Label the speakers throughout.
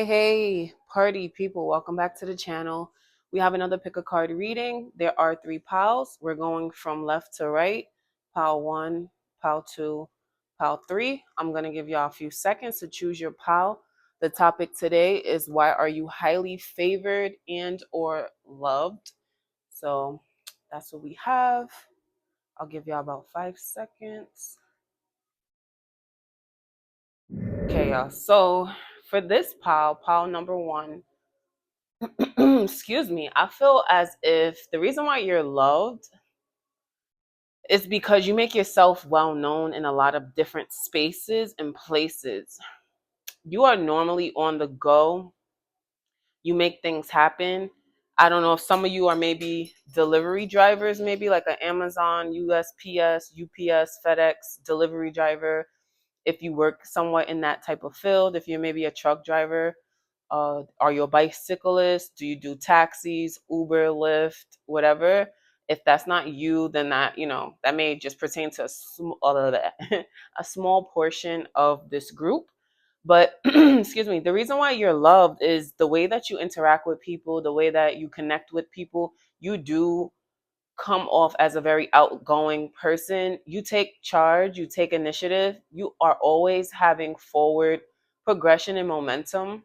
Speaker 1: Hey, party people, welcome back to the channel. We have another pick a card reading. There are 3 piles. We're going from left to right. Pile 1, pile 2, pile 3. I'm going to give y'all a few seconds to choose your pile. The topic today is why are you highly favored and or loved? So that's what we have. I'll give y'all about 5 seconds. Okay, y'all. So for this pile number 1, excuse me, I feel as if the reason why you're loved is because you make yourself well known in a lot of different spaces and places. You are normally on the go. You make things happen. I don't know if some of you are maybe delivery drivers, maybe like an Amazon, USPS, UPS, FedEx delivery driver. If you work somewhat in that type of field, if you're maybe a truck driver, are you a bicyclist? Do you do taxis, Uber, Lyft, whatever? If that's not you, then that may just pertain to a small portion of this group. But excuse me, the reason why you're loved is the way that you interact with people, the way that you connect with people. You do come off as a very outgoing person. You take charge, you take initiative, you are always having forward progression and momentum.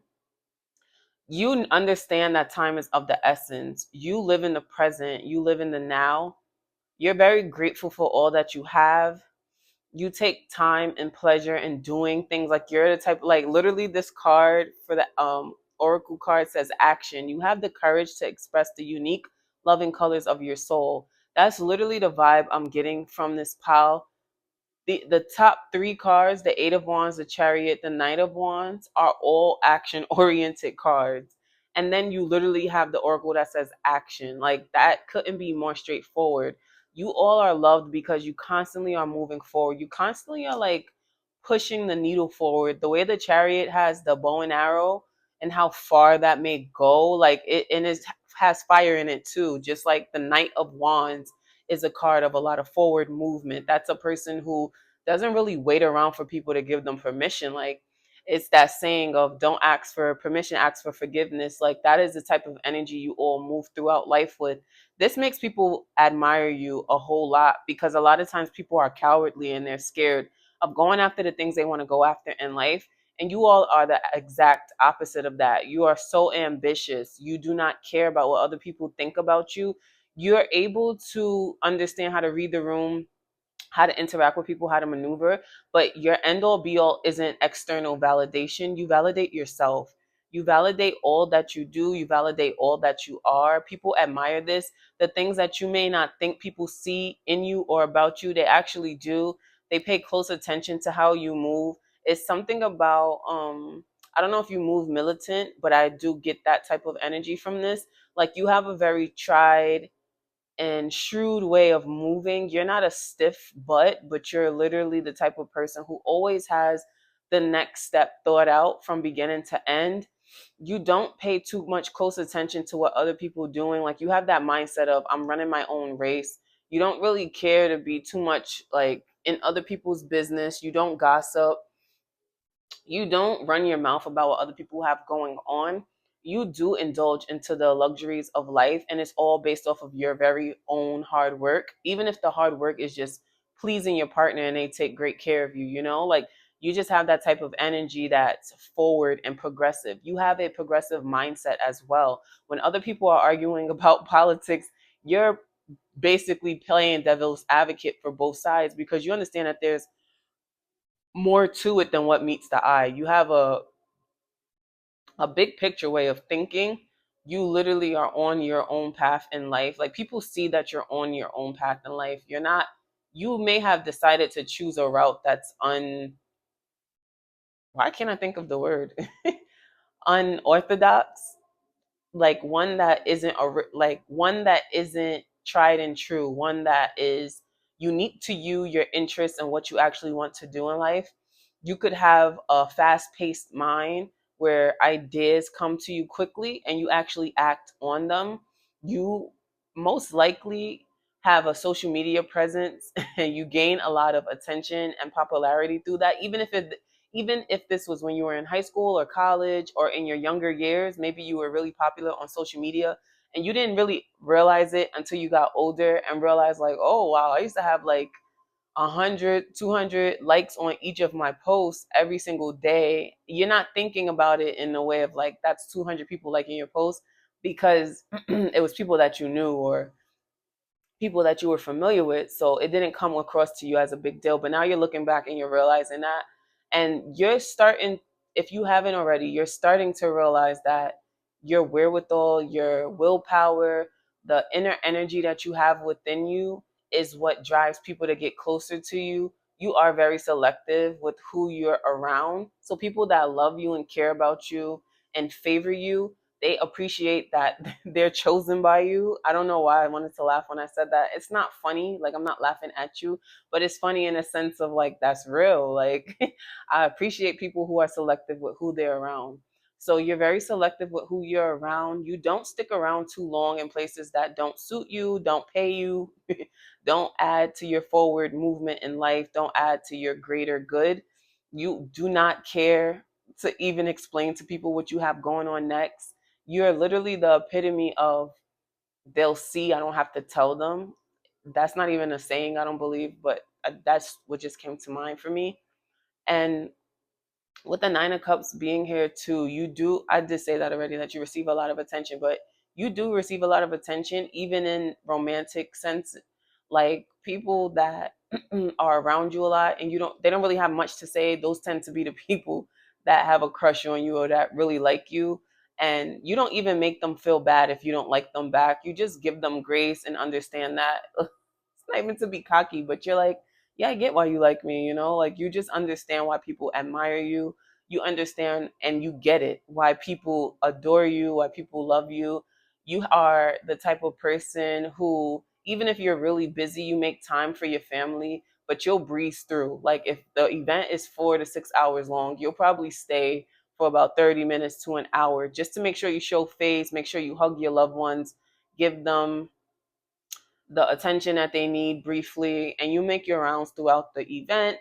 Speaker 1: You understand that time is of the essence. You live in the present, you live in the now. You're very grateful for all that you have. You take time and pleasure in doing things. Like you're the type, like literally this card for the oracle card says action. You have the courage to express the unique loving colors of your soul. That's literally the vibe I'm getting from this pile. The top 3 cards, the 8 of Wands, the Chariot, the Knight of Wands, are all action oriented cards. And then you literally have the oracle that says action. Like that couldn't be more straightforward. You all are loved because you constantly are moving forward. You constantly are like pushing the needle forward. The way the Chariot has the bow and arrow and how far that may go, like it has fire in it too. Just like the Knight of Wands is a card of a lot of forward movement. That's a person who doesn't really wait around for people to give them permission. Like it's that saying of don't ask for permission, ask for forgiveness. Like that is the type of energy you all move throughout life with. This makes people admire you a whole lot because a lot of times people are cowardly and they're scared of going after the things they want to go after in life. And you all are the exact opposite of that. You are so ambitious. You do not care about what other people think about you. You're able to understand how to read the room, how to interact with people, how to maneuver, but your end all be all isn't external validation. You validate yourself. You validate all that you do. You validate all that you are. People admire this. The things that you may not think people see in you or about you, they actually do. They pay close attention to how you move. It's something about I don't know if you move militant, but I do get that type of energy from this. Like you have a very tried and shrewd way of moving. You're not a stiff butt, but you're literally the type of person who always has the next step thought out from beginning to end. You don't pay too much close attention to what other people are doing. Like you have that mindset of I'm running my own race. You don't really care to be too much like in other people's business. You don't gossip. You don't run your mouth about what other people have going on. You do indulge into the luxuries of life, and it's all based off of your very own hard work. Even if the hard work is just pleasing your partner and they take great care of you, like you just have that type of energy that's forward and progressive. You have a progressive mindset as well. When other people are arguing about politics, you're basically playing devil's advocate for both sides because you understand that there's more to it than what meets the eye. You have a big picture way of thinking. You literally are on your own path in life. Like people see that you're on your own path in life. You're not, you may have decided to choose a route that's why can't I think of the word? Unorthodox, like one that isn't like one that isn't tried and true, one that is unique to you, your interests, and what you actually want to do in life. You could have a fast-paced mind where ideas come to you quickly and you actually act on them. You most likely have a social media presence and you gain a lot of attention and popularity through that, even if this was when you were in high school or college or in your younger years, maybe you were really popular on social media and you didn't really realize it until you got older and realized like, oh wow, I used to have like 100, 200 likes on each of my posts every single day. You're not thinking about it in a way of like, that's 200 people liking your post because it was people that you knew or people that you were familiar with. So it didn't come across to you as a big deal. But now you're looking back and you're realizing that. And you're starting, if you haven't already, you're starting to realize that your wherewithal, your willpower, the inner energy that you have within you is what drives people to get closer to you. You are very selective with who you're around. So people that love you and care about you and favor you, they appreciate that they're chosen by you. I don't know why I wanted to laugh when I said that. It's not funny. Like, I'm not laughing at you, but it's funny in a sense of like, that's real. Like, I appreciate people who are selective with who they're around. So you're very selective with who you're around. You don't stick around too long in places that don't suit you, don't pay you, don't add to your forward movement in life, don't add to your greater good. You do not care to even explain to people what you have going on next. You're literally the epitome of they'll see, I don't have to tell them. That's not even a saying, I don't believe, but that's what just came to mind for me. And with the Nine of Cups being here too, you do, I did say that already, that you receive a lot of attention, but you do receive a lot of attention, even in romantic sense. Like people that are around you a lot and they don't really have much to say. Those tend to be the people that have a crush on you or that really like you. And you don't even make them feel bad if you don't like them back. You just give them grace and understand that not even to be cocky, but you're like, yeah, I get why you like me, like you just understand why people admire you. You understand and you get it, why people adore you, why people love you. You are the type of person who, even if you're really busy, you make time for your family, but you'll breeze through. Like if the event is 4 to 6 hours long, you'll probably stay for about 30 minutes to an hour just to make sure you show face, make sure you hug your loved ones, give them the attention that they need briefly, and you make your rounds throughout the event.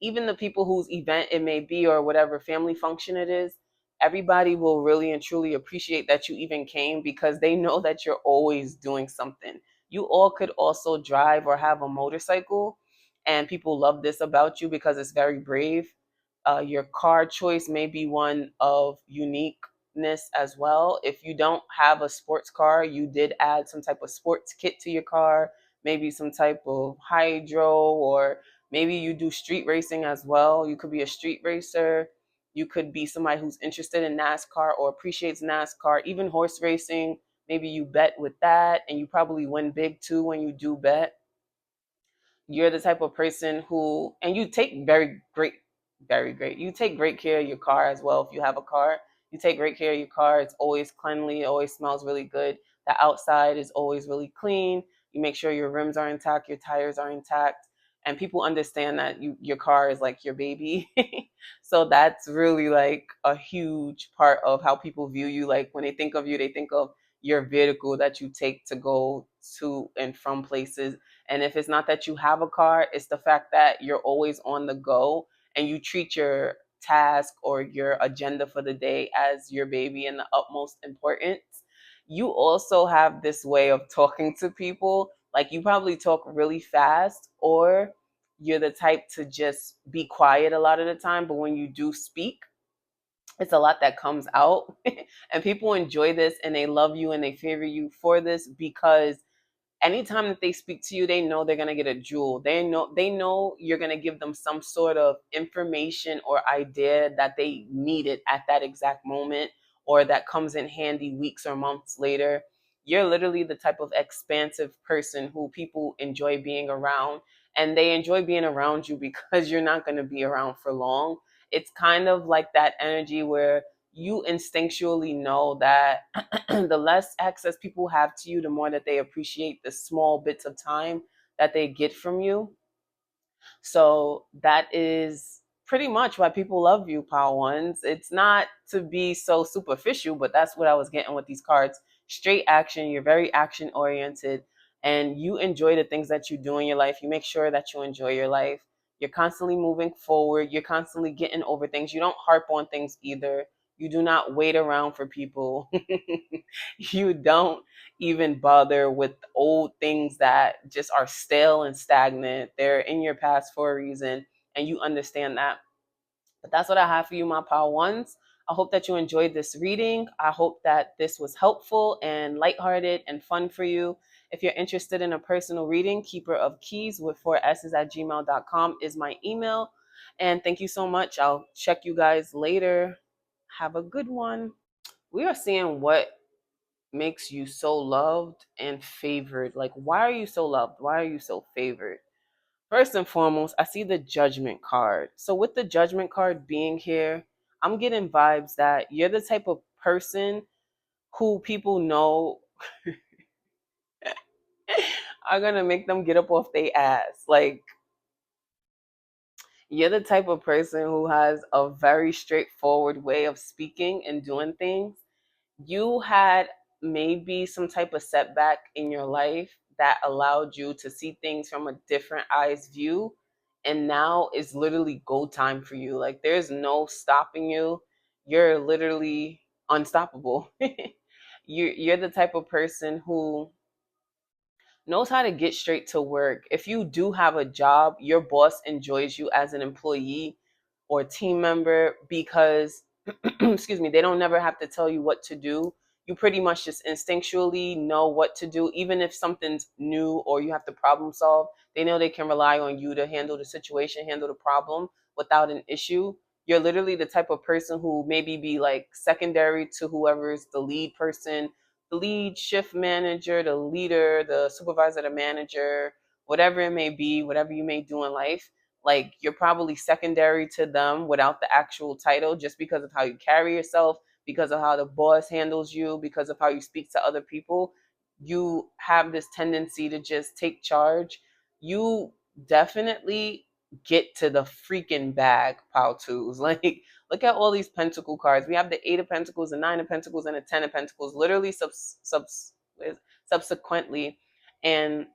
Speaker 1: Even the people whose event it may be or whatever family function it is, everybody will really and truly appreciate that you even came because they know that you're always doing something. You all could also drive or have a motorcycle, and people love this about you because it's very brave. Your car choice may be one of uniqueness as well. If you don't have a sports car, you did add some type of sports kit to your car, maybe some type of hydro, or maybe you do street racing as well. You could be a street racer. You could be somebody who's interested in NASCAR or appreciates NASCAR, even horse racing. Maybe you bet with that and you probably win big too when you do bet. You're the type of person who, and you take very great, you take great care of your car as well. If you have a car, you take great care of your car. It's always cleanly, always smells really good. The outside is always really clean. You make sure your rims are intact, your tires are intact, and people understand that your car is like your baby. So that's really like a huge part of how people view you. Like when they think of you, they think of your vehicle that you take to go to and from places. And if it's not that you have a car, it's the fact that you're always on the go and you treat your task or your agenda for the day as your baby and the utmost importance. You also have this way of talking to people. Like you probably talk really fast, or you're the type to just be quiet a lot of the time. But when you do speak, it's a lot that comes out. And people enjoy this and they love you and they favor you for this because anytime that they speak to you, they know they're gonna get a jewel. They know you're gonna give them some sort of information or idea that they needed at that exact moment, or that comes in handy weeks or months later. You're literally the type of expansive person who people enjoy being around, and they enjoy being around you because you're not gonna be around for long. It's kind of like that energy where you instinctually know that the less access people have to you, the more that they appreciate the small bits of time that they get from you. So that is pretty much why people love you, Power Ones. It's not to be so superficial, but that's what I was getting with these cards. Straight action, you're very action oriented, and you enjoy the things that you do in your life. You make sure that you enjoy your life. You're constantly moving forward. You're constantly getting over things. You don't harp on things either. You do not wait around for people. You don't even bother with old things that just are stale and stagnant. They're in your past for a reason, and you understand that. But that's what I have for you, my pal ones. I hope that you enjoyed this reading. I hope that this was helpful and lighthearted and fun for you. If you're interested in a personal reading, Keeper of Keys with 4 S's at gmail.com is my email. And thank you so much. I'll check you guys later. Have a good one. We are seeing what makes you so loved and favored. Like, why are you so loved? Why are you so favored? First and foremost, I see the judgment card. So with the judgment card being here, I'm getting vibes that you're the type of person who people know are going to make them get up off their ass. Like, you're the type of person who has a very straightforward way of speaking and doing things. You had maybe some type of setback in your life that allowed you to see things from a different eyes view, and now it's literally go time for you. Like, there's no stopping you. You're literally unstoppable. You're the type of person who knows how to get straight to work. If you do have a job, your boss enjoys you as an employee or team member because excuse me, they don't never have to tell you what to do. You pretty much just instinctually know what to do. Even if something's new or you have to problem solve, they know they can rely on you to handle the situation, handle the problem without an issue. You're literally the type of person who maybe be like secondary to whoever's the lead person, the lead shift manager, the leader, the supervisor, the manager, whatever it may be, whatever you may do in life. Like, you're probably secondary to them without the actual title, just because of how you carry yourself, because of how the boss handles you, because of how you speak to other people. You have this tendency to just take charge. You definitely get to the freaking bag, pal twos. Like, look at all these pentacle cards. We have the 8 of Pentacles, the 9 of Pentacles, and the 10 of Pentacles, literally subsequently. And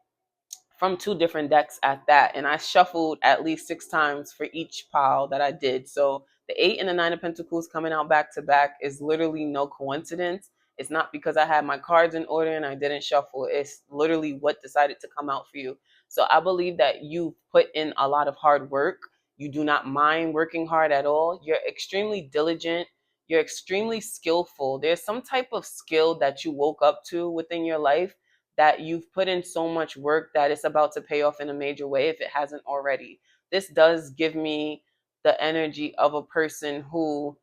Speaker 1: from 2 different decks at that. And I shuffled at least 6 times for each pile that I did. So the 8 and the 9 of Pentacles coming out back to back is literally no coincidence. It's not because I had my cards in order and I didn't shuffle. It's literally what decided to come out for you. So I believe that you put in a lot of hard work. You do not mind working hard at all. You're extremely diligent. You're extremely skillful. There's some type of skill that you woke up to within your life that you've put in so much work that it's about to pay off in a major way if it hasn't already. This does give me the energy of a person who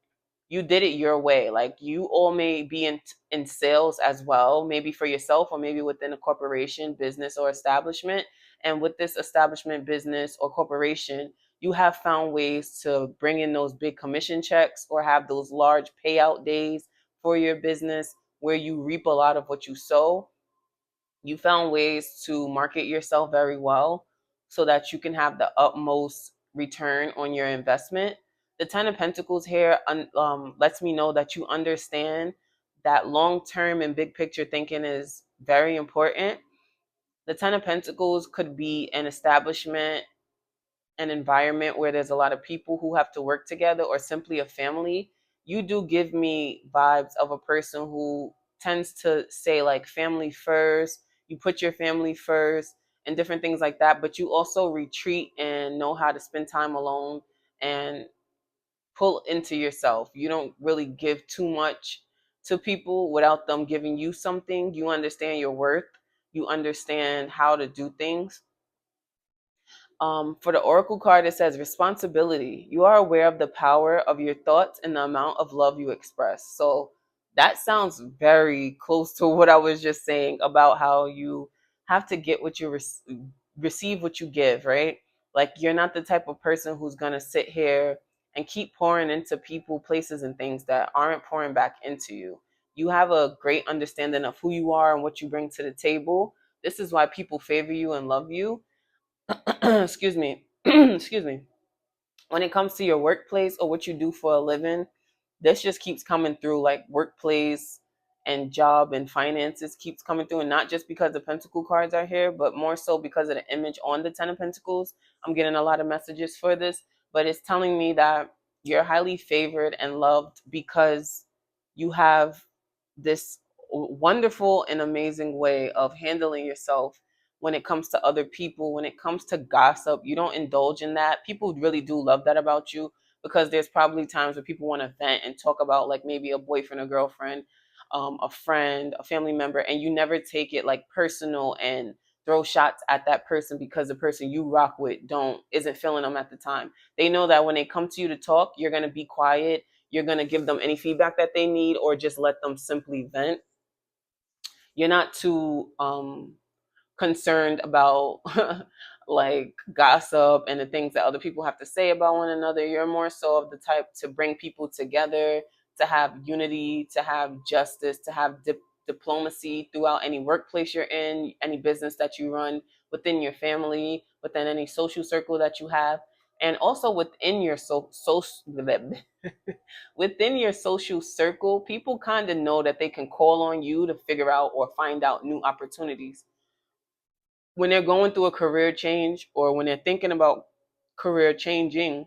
Speaker 1: you did it your way. Like, you all may be in sales as well, maybe for yourself or maybe within a corporation, business, or establishment. And with this establishment, business, or corporation, you have found ways to bring in those big commission checks or have those large payout days for your business where you reap a lot of what you sow. You found ways to market yourself very well so that you can have the utmost return on your investment. The 10 of Pentacles here lets me know that you understand that long term and big picture thinking is very important. The 10 of Pentacles could be an establishment, an environment where there's a lot of people who have to work together, or simply a family. You do give me vibes of a person who tends to say, like, family first, you put your family first and different things like that, but you also retreat and know how to spend time alone and pull into yourself. You don't really give too much to people without them giving you something. You understand your worth. You understand how to do things. For the Oracle card, it says responsibility. You are aware of the power of your thoughts and the amount of love you express. So that sounds very close to what I was just saying about how you have to get what you receive what you give, right? Like, you're not the type of person who's going to sit here and keep pouring into people, places, and things that aren't pouring back into you. You have a great understanding of who you are and what you bring to the table. This is why people favor you and love you. Excuse me. Excuse me. When it comes to your workplace or what you do for a living, this just keeps coming through, like workplace and job and finances keeps coming through. And not just because the Pentacle cards are here, but more so because of the image on the Ten of Pentacles. I'm getting a lot of messages for this, but it's telling me that you're highly favored and loved because you have this wonderful and amazing way of handling yourself when it comes to other people. When it comes to gossip, you don't indulge in that. People really do love that about you, because there's probably times where people want to vent and talk about like maybe a boyfriend or girlfriend, a friend, a family member, and you never take it like personal and throw shots at that person because the person you rock with don't isn't feeling them at the time. They know that when they come to you to talk, you're going to be quiet, you're going to give them any feedback that they need, or just let them simply vent. You're not too concerned about like gossip and the things that other people have to say about one another. You're more so of the type to bring people together, to have unity, to have justice, to have diplomacy throughout any workplace you're in, any business that you run, within your family, within any social circle that you have, and also within your within your social circle. People kind of know that they can call on you to figure out or find out new opportunities when they're going through a career change, or when they're thinking about career changing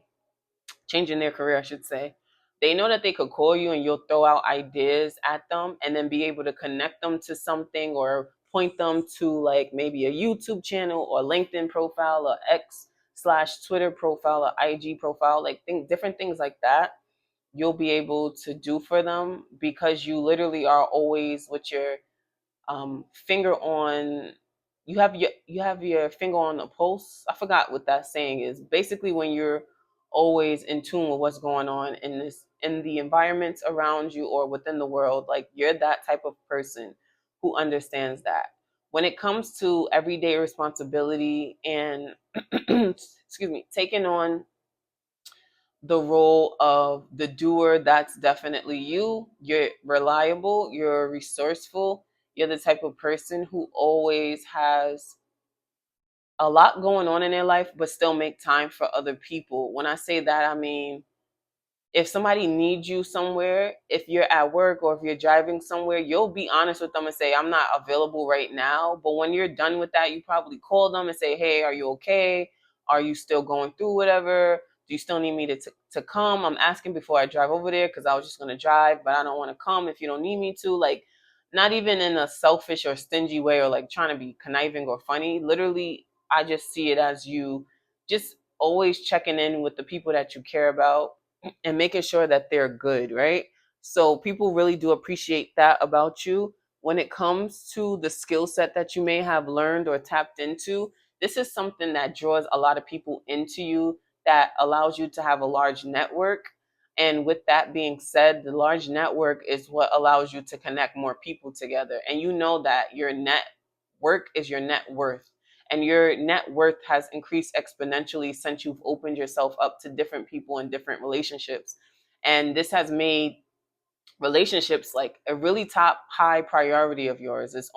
Speaker 1: their career, I should say. They know that they could call you and you'll throw out ideas at them and then be able to connect them to something, or point them to like maybe a YouTube channel or LinkedIn profile or X/Twitter profile or IG profile, like different things like that. You'll be able to do for them because you literally are always with your finger on, you have your finger on the pulse. I forgot what that saying is. Basically, when you're always in tune with what's going on in the environments around you or within the world, like you're that type of person who understands that. When it comes to everyday responsibility and excuse me, taking on the role of the doer, that's definitely you. You're reliable, you're resourceful, you're the type of person who always has a lot going on in their life but still make time for other people. When I say that, I mean, if somebody needs you somewhere, if you're at work or if you're driving somewhere, you'll be honest with them and say, I'm not available right now. But when you're done with that, you probably call them and say, hey, are you okay? Are you still going through whatever? Do you still need me to come? I'm asking before I drive over there because I was just going to drive, but I don't want to come if you don't need me to. Like, not even in a selfish or stingy way or like trying to be conniving or funny. Literally, I just see it as you just always checking in with the people that you care about and making sure that they're good, right? So people really do appreciate that about you. When it comes to the skill set that you may have learned or tapped into, this is something that draws a lot of people into you, that allows you to have a large network. And with that being said, the large network is what allows you to connect more people together. And you know that your network is your net worth, and your net worth has increased exponentially since you've opened yourself up to different people and different relationships. And this has made relationships like a really top high priority of yours. It's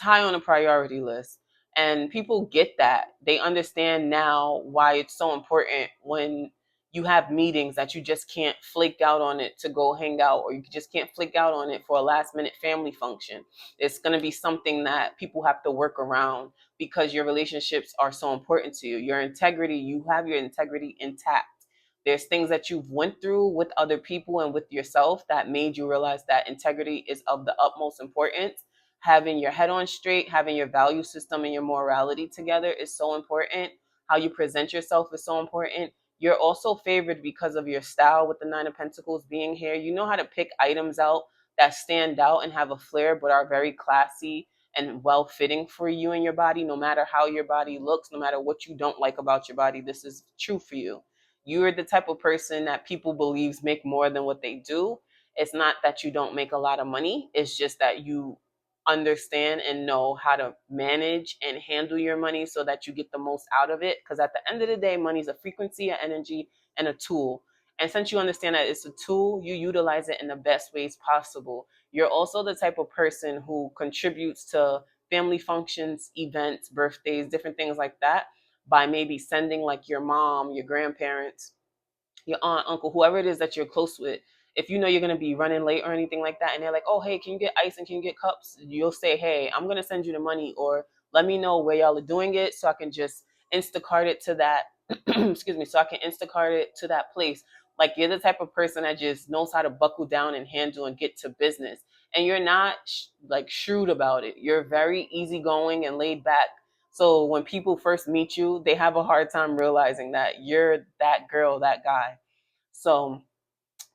Speaker 1: high on a priority list. And people get that. They understand now why it's so important when you have meetings that you just can't flake out on it to go hang out, or you just can't flake out on it for a last minute family function. It's going to be something that people have to work around because your relationships are so important to you. Your integrity, you have your integrity intact. There's things that you've went through with other people and with yourself that made you realize that integrity is of the utmost importance. Having your head on straight, having your value system and your morality together is so important. How you present yourself is so important. You're also favored because of your style with the Nine of Pentacles being here. You know how to pick items out that stand out and have a flair but are very classy and well fitting for you and your body. No matter how your body looks, no matter what you don't like about your body, this is true for you. You're the type of person that people believes make more than what they do. It's not that you don't make a lot of money. It's just that you understand and know how to manage and handle your money so that you get the most out of it. Because at the end of the day, money is a frequency, an energy, and a tool. And since you understand that it's a tool, you utilize it in the best ways possible. You're also the type of person who contributes to family functions, events, birthdays, different things like that, by maybe sending like your mom, your grandparents, your aunt, uncle, whoever it is that you're close with, if you know you're going to be running late or anything like that, and they're like, oh, hey, can you get ice and can you get cups? You'll say, hey, I'm going to send you the money, or let me know where y'all are doing it so I can just Instacart it to that, excuse me, so I can Instacart it to that place. Like, you're the type of person that just knows how to buckle down and handle and get to business. And you're not like shrewd about it. You're very easygoing and laid back. So when people first meet you, they have a hard time realizing that you're that girl, that guy. So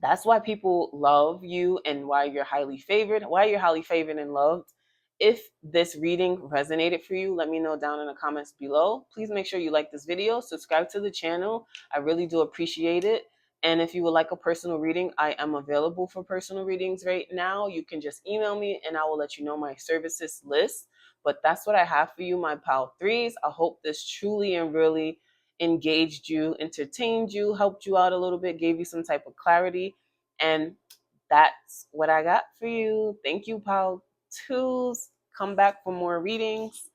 Speaker 1: that's why people love you and why you're highly favored, why you're highly favored and loved. If this reading resonated for you, let me know down in the comments below. Please make sure you like this video, subscribe to the channel. I really do appreciate it. And if you would like a personal reading, I am available for personal readings right now. You can just email me and I will let you know my services list. But that's what I have for you, my pal threes. I hope this truly and really engaged you, entertained you, helped you out a little bit, gave you some type of clarity. And that's what I got for you. Thank you, pal twos. Come back for more readings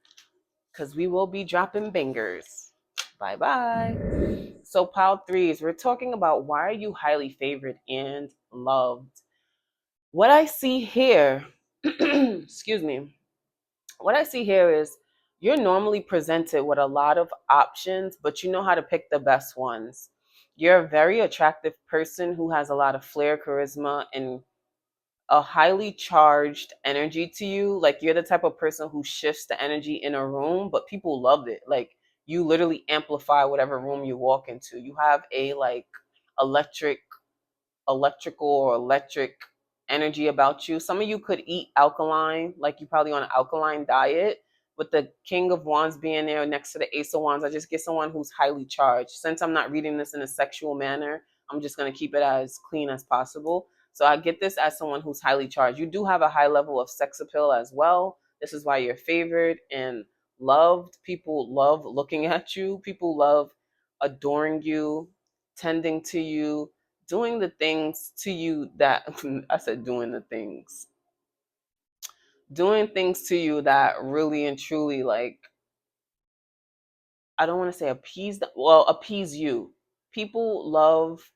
Speaker 1: because we will be dropping bangers. Bye bye. So, pal threes, we're talking about why are you highly favored and loved. What I see here, excuse me, what I see here is you're normally presented with a lot of options, but you know how to pick the best ones. You're a very attractive person who has a lot of flair, charisma, and a highly charged energy to you. Like, you're the type of person who shifts the energy in a room, but people love it. Like, you literally amplify whatever room you walk into. You have a like electric electrical or electric energy about you. Some of you could eat alkaline, like you probably on an alkaline diet. With the King of Wands being there next to the Ace of Wands, I just get someone who's highly charged. Since I'm not reading this in a sexual manner, I'm just going to keep it as clean as possible. So I get this as someone who's highly charged. You do have a high level of sex appeal as well. This is why you're favored and loved. People love looking at you. People love adoring you, tending to you, doing the things to you that I said doing things to you that really and truly, like, I don't want to say appease them, well, appease you. People love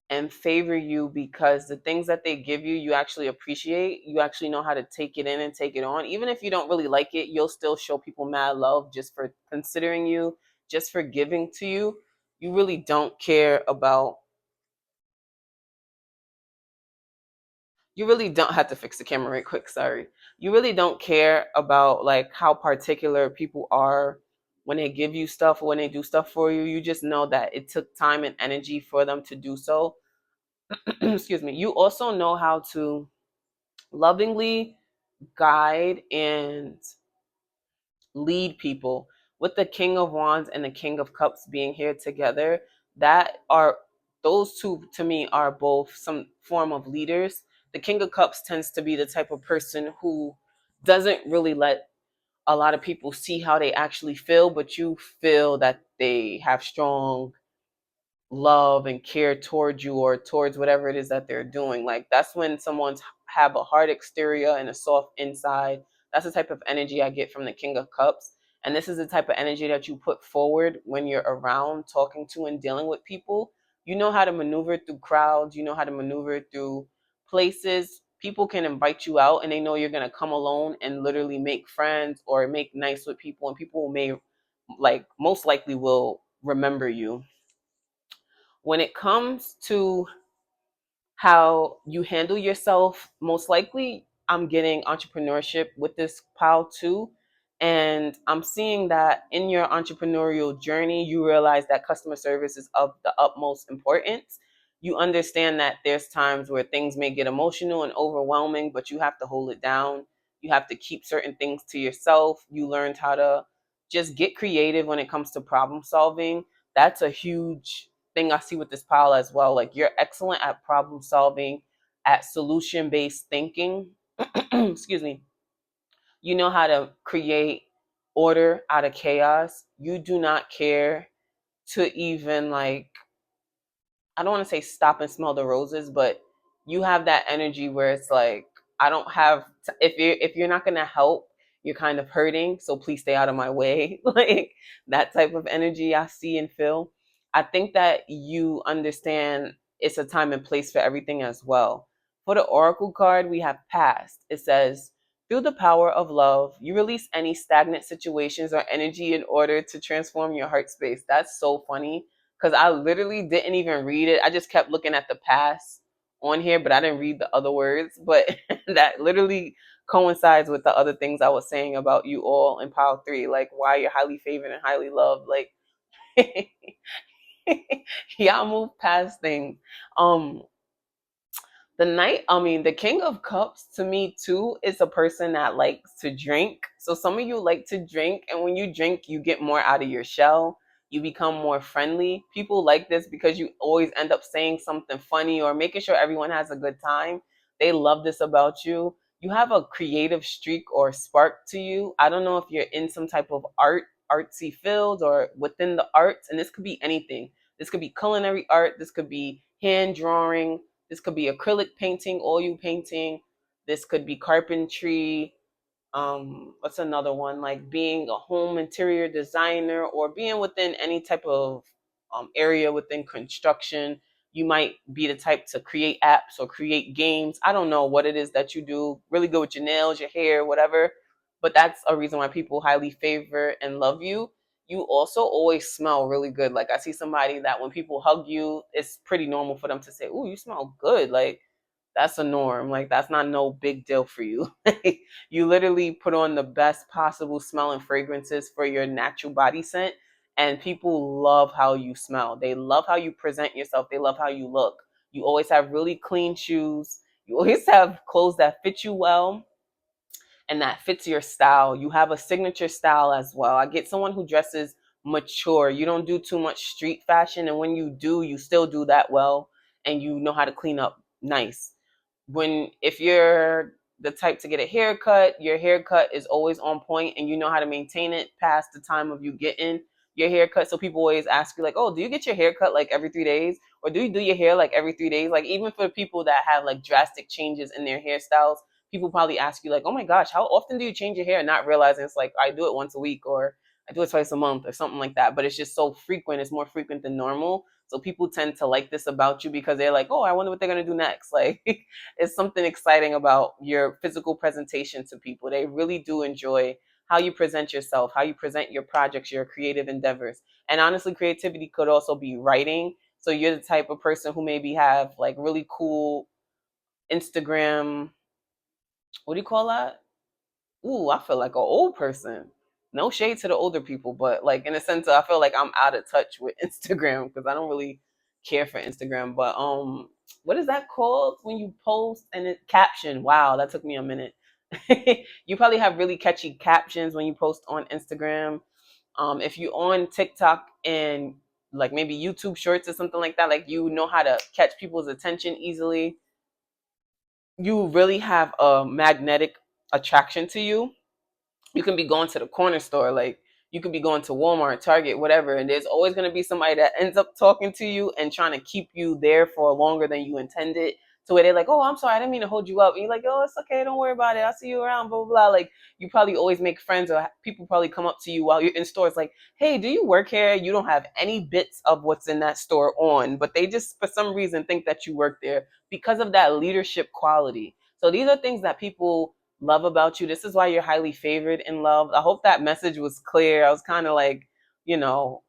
Speaker 1: and favor you because the things that they give you, you actually appreciate. You actually know how to take it in and take it on. Even if you don't really like it, you'll still show people mad love just for considering you, just for giving to you. You really don't care about, you really don't have to fix the camera right quick, sorry. You really don't care about like how particular people are when they give you stuff or when they do stuff for you. You just know that it took time and energy for them to do so. Excuse me. You also know how to lovingly guide and lead people. With the King of Wands and the King of Cups being here together, that are, those two to me are both some form of leaders. The King of Cups tends to be the type of person who doesn't really let a lot of people see how they actually feel, but you feel that they have strong love and care towards you or towards whatever it is that they're doing. Like, that's when someone's have a hard exterior and a soft inside. That's the type of energy I get from the King of Cups. And this is the type of energy that you put forward when you're around talking to and dealing with people. You know how to maneuver through crowds, you know how to maneuver through places. People can invite you out and they know you're going to come alone and literally make friends or make nice with people, and people may, like, most likely will remember you. When it comes to how you handle yourself, most likely I'm getting entrepreneurship with this pile too. And I'm seeing that in your entrepreneurial journey, you realize that customer service is of the utmost importance. You understand that there's times where things may get emotional and overwhelming, but you have to hold it down. You have to keep certain things to yourself. You learned how to just get creative when it comes to problem solving. That's a huge thing I see with this pile as well. Like, you're excellent at problem solving, at solution based thinking. Excuse me. You know how to create order out of chaos. You do not care to even, like, I don't want to say stop and smell the roses, but you have that energy where it's like, I don't have if you're not going to help, you're kind of hurting, so please stay out of my way. Like, that type of energy I see and feel. I think that you understand it's a time and place for everything as well. For the Oracle card, we have past. It says, through the power of love, you release any stagnant situations or energy in order to transform your heart space. That's so funny because I literally didn't even read it. I just kept looking at the past on here, but I didn't read the other words. But that literally coincides with the other things I was saying about you all in pile 3, like why you're highly favored and highly loved. Like, y'all move past things. Um, the King of Cups to me too is a person that likes to drink. So some of you like to drink, and when you drink, you get more out of your shell. You become more friendly. People like this because you always end up saying something funny or making sure everyone has a good time. They love this about you. You have a creative streak or spark to you. I don't know if you're in some type of artsy field or within the arts, and this could be anything. This could be culinary art. This could be hand drawing. This could be acrylic painting, oil painting. This could be carpentry. What's another one? Like being a home interior designer or being within any type of area within construction. You might be the type to create apps or create games. I don't know what it is that you do. Really good with your nails, your hair, whatever. But that's a reason why people highly favor and love you. You also always smell really good. Like I see somebody that when people hug you, it's pretty normal for them to say, "Ooh, you smell good." Like that's a norm. Like that's not no big deal for you. You literally put on the best possible smelling fragrances for your natural body scent, and people love how you smell. They love how you present yourself. They love how you look. You always have really clean shoes. You always have clothes that fit you well and that fits your style. You have a signature style as well. I get someone who dresses mature. You don't do too much street fashion, and when you do, you still do that well, and you know how to clean up nice. If you're the type to get a haircut, your haircut is always on point and you know how to maintain it past the time of you getting your haircut. So people always ask you like, "Oh, do you get your haircut like every 3 days? Or do you do your hair like every 3 days?" Like even for people that have like drastic changes in their hairstyles, people probably ask you like, "Oh my gosh, how often do you change your hair?" Not realizing it's like I do it once a week or I do it twice a month or something like that. But it's just so frequent. It's more frequent than normal. So people tend to like this about you because they're like, "Oh, I wonder what they're gonna do next." Like it's something exciting about your physical presentation to people. They really do enjoy how you present yourself, how you present your projects, your creative endeavors. And honestly, creativity could also be writing. So you're the type of person who maybe have like really cool Instagram, what do you call that? Ooh, I feel like an old person. No shade to the older people, but like in a sense, I feel like I'm out of touch with Instagram because I don't really care for Instagram. But what is that called when you post and it caption? Wow, that took me a minute. You probably have really catchy captions when you post on Instagram. If you on TikTok and like maybe YouTube Shorts or something like that, like you know how to catch people's attention easily. You really have a magnetic attraction to you. You can be going to the corner store, like you could be going to Walmart, Target, whatever, and there's always going to be somebody that ends up talking to you and trying to keep you there for longer than you intended, to where they're like, "Oh, I'm sorry, I didn't mean to hold you up," and you're like, "Oh, it's okay, don't worry about it, I'll see you around," blah blah blah. Like you probably always make friends, or people probably come up to you while you're in stores like, "Hey, do you work here?" You don't have any bits of what's in that store on, but they just for some reason think that you work there because of that leadership quality. So these are things that people love about you. This is why you're highly favored and loved. I hope that message was clear. I was kind of like,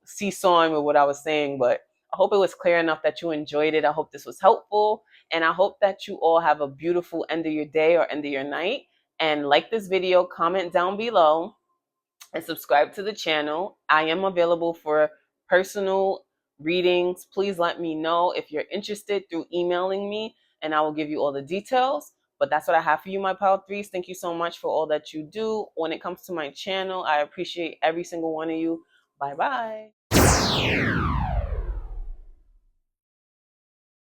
Speaker 1: seesawing with what I was saying, but I hope it was clear enough that you enjoyed it. I hope this was helpful. And I hope that you all have a beautiful end of your day or end of your night. And like this video, comment down below and subscribe to the channel. I am available for personal readings. Please let me know if you're interested through emailing me, and I will give you all the details. But that's what I have for you, my Power Threes. Thank you so much for all that you do. When it comes to my channel, I appreciate every single one of you. Bye bye.